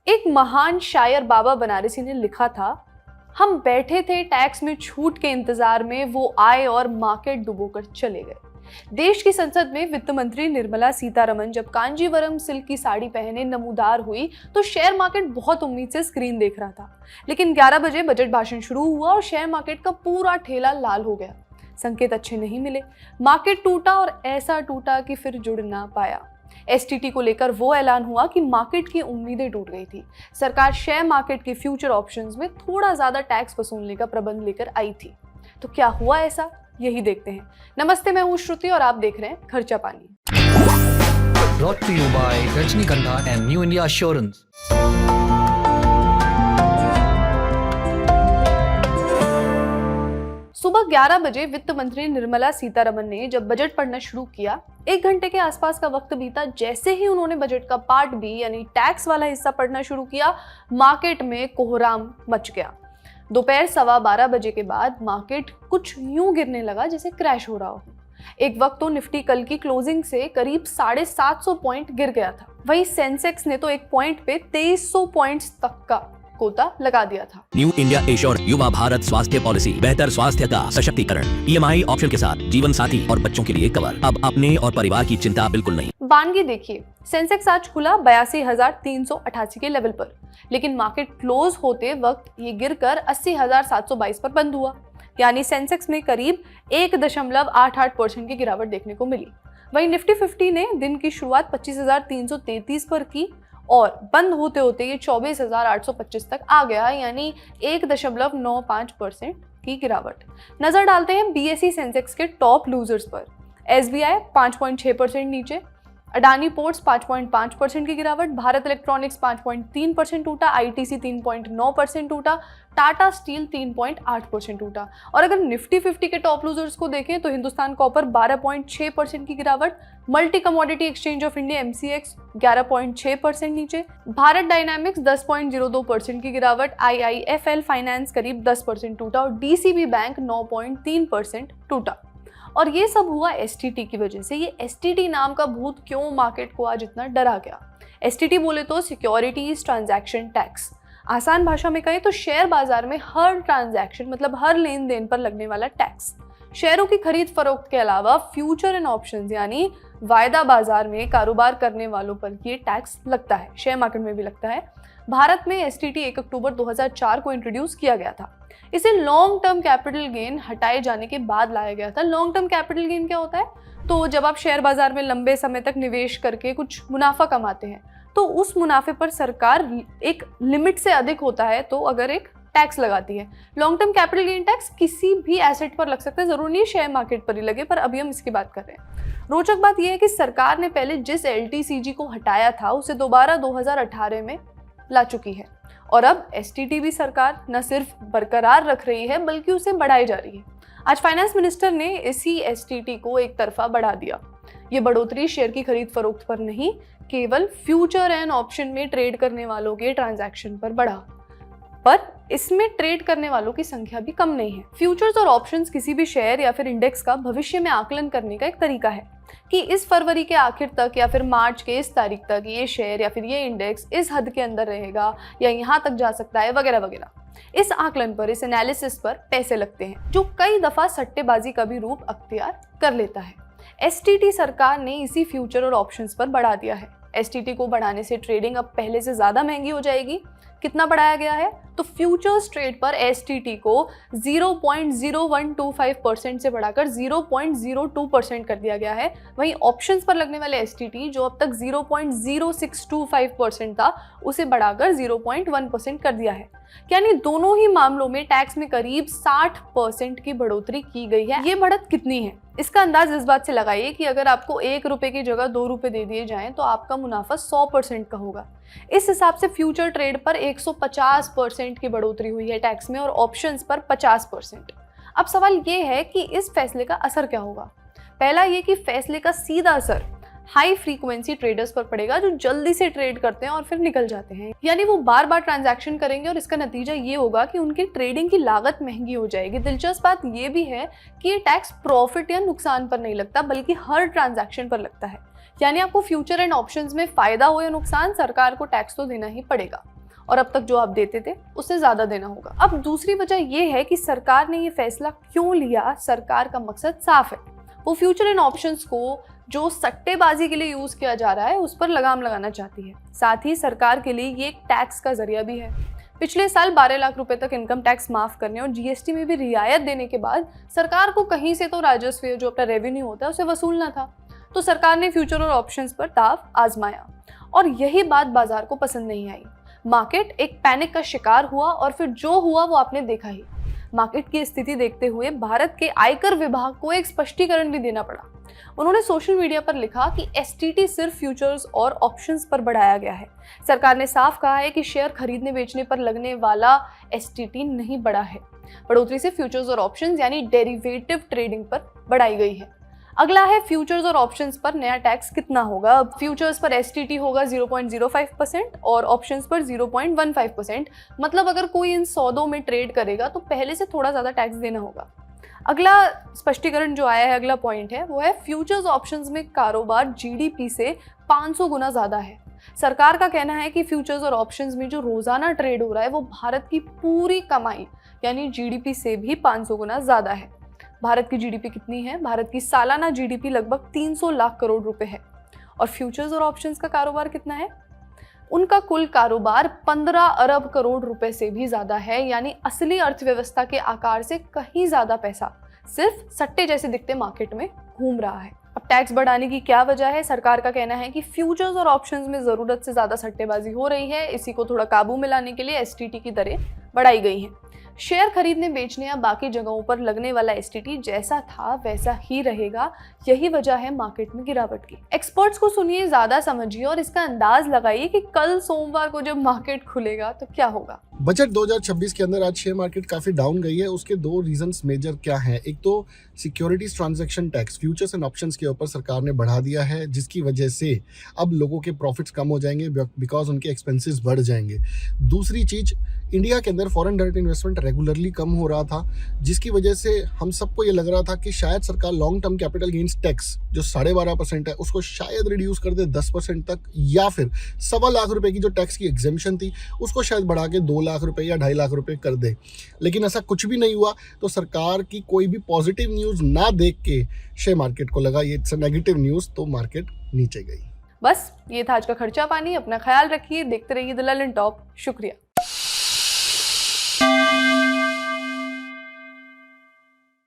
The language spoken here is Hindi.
एक महान शायर बाबा बनारसी ने लिखा था, हम बैठे थे टैक्स में छूट के इंतजार में, वो आए और मार्केट डुबोकर चले गए। देश की संसद में वित्त मंत्री निर्मला सीतारमण जब कांजीवरम सिल्क की साड़ी पहने नमूदार हुई तो शेयर मार्केट बहुत उम्मीद से स्क्रीन देख रहा था। लेकिन 11 बजे बजट भाषण शुरू हुआ और शेयर मार्केट का पूरा ठेला लाल हो गया। संकेत अच्छे नहीं मिले, मार्केट टूटा और ऐसा टूटा कि फिर जुड़ ना पाया। एसटीटी को लेकर वो ऐलान हुआ कि मार्केट की उम्मीदें टूट गई थी। सरकार शेयर मार्केट के फ्यूचर ऑप्शंस में थोड़ा ज्यादा टैक्स वसूलने का प्रबंध लेकर आई थी। तो क्या हुआ ऐसा, यही देखते हैं। नमस्ते, मैं हूं श्रुति और आप देख रहे हैं खर्चा पानी। Brought to you by Rajnikantha and New India Assurance. सुबह 11 बजे वित्त मंत्री निर्मला सीतारमण ने जब बजट पढ़ना शुरू किया, 1 घंटे के आसपास का वक्त बीता। जैसे ही उन्होंने बजट का पार्ट बी यानी टैक्स वाला हिस्सा पढ़ना शुरू किया, मार्केट में कोहराम मच गया। दोपहर 12:15 बजे के बाद मार्केट कुछ यूं गिरने लगा जैसे क्रैश हो रहा हो। एक वक्त तो निफ्टी कल की क्लोजिंग से करीब 750 पॉइंट गिर गया था। वहीं सेंसेक्स ने तो एक पॉइंट पे 2300 पॉइंट्स तक का कोता लगा दिया था। न्यू इंडिया एश्योर युवा भारत स्वास्थ्य पॉलिसी, बेहतर स्वास्थ्य का सशक्तिकरण, ईएमआई ऑप्शन के साथ जीवन साथी और बच्चों के लिए कवर। अब अपने और परिवार की चिंता बिल्कुल नहीं। बानगी देखिए, सेंसेक्स आज खुला 82,388 के लेवल पर, लेकिन मार्केट क्लोज होते वक्त ये गिरकर 80,722 पर बंद हुआ। यानी सेंसेक्स में करीब 1.88% की गिरावट देखने को मिली। वहीं निफ्टी 50 ने दिन की शुरुआत 25,333 पर की और बंद होते होते ये 24,825 तक आ गया, यानी 1.95% की गिरावट। नजर डालते हैं बीएसई सेंसेक्स के टॉप लूजर्स पर। एसबीआई 5.6% नीचे, अडानी पोर्ट्स 5.5% की गिरावट, भारत इलेक्ट्रॉनिक्स 5.3% टूटा, आईटीसी 3.9% टूटा, टाटा स्टील 3.8% टूटा। और अगर निफ्टी 50 के टॉप लूजर्स को देखें तो हिंदुस्तान कॉपर 12.6% की गिरावट, multi commodity exchange of India MCX 11.6% नीचे, भारत डायनामिक्स 10.02% की गिरावट, आईआईएफएल फाइनेंस करीब 10% टूटा और डीसीबी बैंक 9.3% टूटा। और ये सब हुआ एसटीटी की वजह से। ये एसटीटी नाम का भूत क्यों मार्केट को आज इतना डरा गया? एसटीटी बोले तो सिक्योरिटीज ट्रांजैक्शन टैक्स। आसान भाषा में कहें तो शेयर बाजार में हर ट्रांजैक्शन मतलब हर लेन देन पर लगने वाला टैक्स। शेयरों की खरीद फरोख्त के अलावा फ्यूचर एंड ऑप्शंस यानी वायदा बाजार में कारोबार करने वालों पर ये टैक्स लगता है, शेयर मार्केट में भी लगता है। भारत में एसटीटी 1 अक्टूबर 2004 को इंट्रोड्यूस किया गया था। इसे लॉन्ग टर्म कैपिटल गेन हटाए जाने के बाद लाया गया था। लॉन्ग टर्म कैपिटल गेन क्या होता है? तो जब आप शेयर बाजार में लंबे समय तक निवेश करके कुछ मुनाफा कमाते हैं तो उस मुनाफे पर सरकार एक लिमिट से अधिक होता है तो अगर एक टैक्स लगाती है। Long term capital gain tax किसी भी एसेट पर लग सकता है, जरूरी नहीं शेयर मार्केट पर ही लगे, पर अभी हम इसकी बात कर रहे हैं। रोचक बात यह है कि सरकार ने पहले जिस एलटीसीजी को हटाया था उसे दोबारा 2018 में ला चुकी है और अब एसटीटी भी सरकार न सिर्फ बरकरार रख रही है बल्कि उसे बढ़ाई जा रही है। आज फाइनेंस मिनिस्टर ने इसी एसटीटी को एक तरफा बढ़ा दिया। ये बढ़ोतरी शेयर की खरीद फरोख्त पर नहीं, केवल फ्यूचर एंड ऑप्शन में ट्रेड करने वालों के ट्रांजैक्शन पर बढ़ा, पर इसमें ट्रेड करने वालों की संख्या भी कम नहीं है। फ्यूचर्स और ऑप्शंस किसी भी शेयर या फिर इंडेक्स का भविष्य में आकलन करने का एक तरीका है कि इस फरवरी के आखिर तक या फिर मार्च के इस तारीख तक ये शेयर या फिर ये इंडेक्स इस हद के अंदर रहेगा या यहाँ तक जा सकता है वगैरह वगैरह। इस आकलन पर, इस एनालिसिस पर पैसे लगते हैं जो कई दफा सट्टेबाजी का भी रूप अख्तियार कर लेता है। एसटीटी सरकार ने इसी फ्यूचर और ऑप्शंस पर बढ़ा दिया है। एसटीटी को बढ़ाने से ट्रेडिंग अब पहले से ज्यादा महंगी हो जाएगी। कितना बढ़ाया गया है? तो फ्यूचर्स ट्रेड पर एसटीटी को 0.0125% से बढ़ाकर 0.02% कर दिया गया है। वहीं ऑप्शंस पर लगने वाले एसटीटी जो अब तक 0.0625% था उसे बढ़ाकर 0.1% कर दिया है। यानी दोनों ही मामलों में टैक्स में करीब 60% की बढ़ोतरी की गई है। ये बढ़त कितनी है इसका अंदाज इस बात से लगाइए कि अगर आपको 1 रुपए की जगह 2 रुपए दे दिए जाएं तो आपका मुनाफा 100% का होगा। इस हिसाब से फ्यूचर ट्रेड पर 150% की बढ़ोतरी हुई है टैक्स में और ऑप्शंस पर 50%। अब सवाल ये है कि इस फैसले का असर क्या होगा? पहला ये कि फैसले का सीधा असर हाई फ्रीक्वेंसी ट्रेडर्स पर पड़ेगा जो जल्दी से ट्रेड करते हैं और फिर निकल जाते हैं। यानी वो बार बार ट्रांजैक्शन करेंगे और इसका नतीजा ये होगा कि उनकी ट्रेडिंग की लागत महंगी हो जाएगी। दिलचस्प बात ये भी है कि ये टैक्स प्रॉफिट या नुकसान पर नहीं लगता बल्कि हर ट्रांजैक्शन पर लगता है। यानी आपको फ्यूचर एंड ऑप्शंस में फायदा हो या नुकसान, सरकार को टैक्स तो देना ही पड़ेगा और अब तक जो आप देते थे उससे ज्यादा देना होगा। अब दूसरी वजह यह है कि सरकार ने ये फैसला क्यों लिया। सरकार का मकसद साफ है, वो फ्यूचर एंड ऑप्शंस को जो सट्टेबाजी के लिए यूज किया जा रहा है उस पर लगाम लगाना चाहती है। साथ ही सरकार के लिए ये एक टैक्स का जरिया भी है। पिछले साल 12 लाख रुपए तक इनकम टैक्स माफ करने और जीएसटी में भी रियायत देने के बाद सरकार को कहीं से तो राजस्व जो अपना रेवेन्यू होता है उसे वसूलना था, तो सरकार ने फ्यूचर और ऑप्शंस पर दांव आजमाया और यही बात बाजार को पसंद नहीं आई। मार्केट एक पैनिक का शिकार हुआ और फिर जो हुआ वो आपने देखा ही। मार्केट की स्थिति देखते हुए भारत के आयकर विभाग को एक स्पष्टीकरण भी देना पड़ा। उन्होंने सोशल मीडिया पर लिखा कि एसटीटी सिर्फ फ्यूचर्स और ऑप्शंस पर बढ़ाया गया है। सरकार ने साफ कहा है कि शेयर खरीदने बेचने पर लगने वाला एसटीटी नहीं बढ़ा है। बढ़ोतरी से फ्यूचर्स और ऑप्शंस यानी डेरिवेटिव ट्रेडिंग पर बढ़ाई गई है। अगला है फ्यूचर्स और ऑप्शंस पर नया टैक्स कितना होगा। अब फ्यूचर्स पर एसटीटी होगा 0.05% और ऑप्शंस पर 0.15%। मतलब अगर कोई इन सौदों में ट्रेड करेगा तो पहले से थोड़ा ज़्यादा टैक्स देना होगा। अगला स्पष्टीकरण जो आया है, अगला पॉइंट है, वो है फ्यूचर्स ऑप्शंस में कारोबार जीडीपी से 500 गुना ज़्यादा है। सरकार का कहना है कि फ्यूचर्स और ऑप्शंस में जो रोज़ाना ट्रेड हो रहा है वो भारत की पूरी कमाई यानी जीडीपी से भी 500 गुना ज़्यादा है। भारत की जीडीपी कितनी है? भारत की सालाना जीडीपी लगभग 300 लाख करोड़ रुपए है। और फ्यूचर्स और ऑप्शंस का कारोबार कितना है? उनका कुल कारोबार 15 अरब करोड़ रुपए से भी ज्यादा है, यानी असली अर्थव्यवस्था के आकार से कहीं ज्यादा पैसा सिर्फ सट्टे जैसे दिखते मार्केट में घूम रहा है। अब टैक्स बढ़ाने की क्या वजह है? सरकार का कहना है कि फ्यूचर्स और ऑप्शंस में जरूरत से ज्यादा सट्टेबाजी हो रही है। इसी को थोड़ा काबू में लाने के लिए एसटीटी की दरें बढ़ाई गई हैं। शेयर खरीदने बेचने या बाकी जगहों पर लगने वाला एसटीटी जैसा था वैसा ही रहेगा। यही वजह है मार्केट में गिरावट की। एक्सपर्ट्स को सुनिए, ज्यादा समझिए और इसका अंदाज लगाइए कि कल सोमवार को जब मार्केट खुलेगा तो क्या होगा। बजट 2026 के अंदर आज शेयर मार्केट काफी डाउन गई है। उसके दो रीजंस मेजर क्या हैं? एक तो securities transaction tax futures and options के ऊपर सरकार ने बढ़ा दिया है, जिसकी वजह से अब लोगों के प्रॉफिट्स कम हो जाएंगे बिकॉज उनके एक्सपेंसेस बढ़ जाएंगे। दूसरी चीज, इंडिया के अंदर फॉरेन डायरेक्ट इन्वेस्टमेंट रेगुलरली कम हो रहा था, जिसकी वजह से हम सबको ये लग रहा था कि शायद सरकार long term capital gains tax जो 12.5% है उसको शायद रिड्यूस कर दे 10% तक, या फिर 1.25 लाख रुपए की जो टैक्स की एग्जेम्पशन थी उसको शायद बढ़ा के 2 लाख रुपए या 2.5 लाख रुपए कर दे। लेकिन ऐसा कुछ भी नहीं हुआ। तो सरकार की कोई भी पॉजिटिव न्यूज ना देख के शेयर मार्केट को लगा ये इट्स नेगेटिव न्यूज, तो मार्केट नीचे गई। बस ये था आज का खर्चा पानी। अपना ख्याल रखिए, देखते रहिए द ललन टॉप। शुक्रिया।